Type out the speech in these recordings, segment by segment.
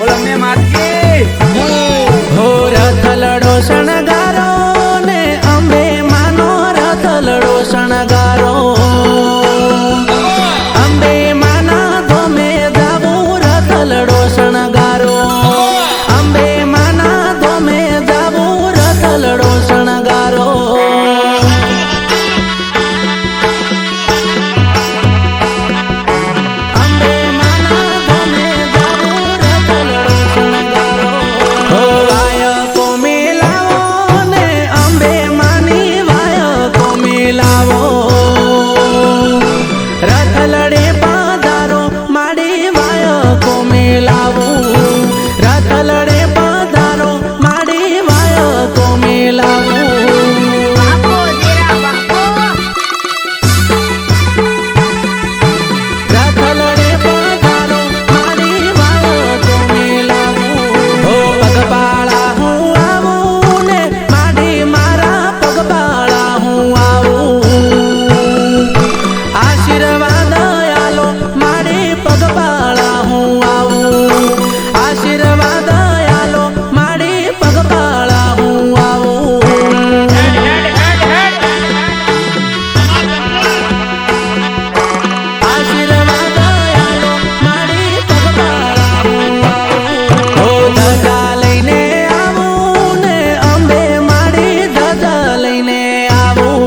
બોલો મે માતકી હો રથલડો શણગારો ને અંબે માનો રથલડો શણગારો અંબે માના ધોમે જાવું રથલડો શણગારો અંબે માના ધોમે જાવું રથલડો શણગારો રથલડે પધારો માડી વાયકો મેલાવું રથલડે પધારો માડી વાયકો મેલાવું રથલડે પધારો માડી વાયકો મેલાવું હો પગપાળા હું આવું ને માડી મારા પગપાળા હું આવું આશીર્વાદ આલો માડી પગપાળા હું આવું આશીર્વાદ આલો માડી પગપાળા હું આવું આશીર્વાદ આલો માડી પગપાળા હું આવું હો ધજા લઈને આવું ને અંબે માડી ધજા લઈને આવું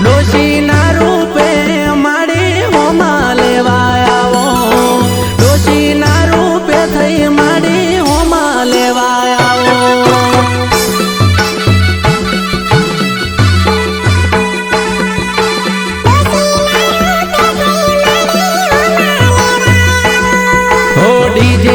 ડોશીના રૂપે માડી હોમાં લેવા આવો ડોશીના રૂપે થઈ માડી હોમાં લેવા આવો હો ડીજે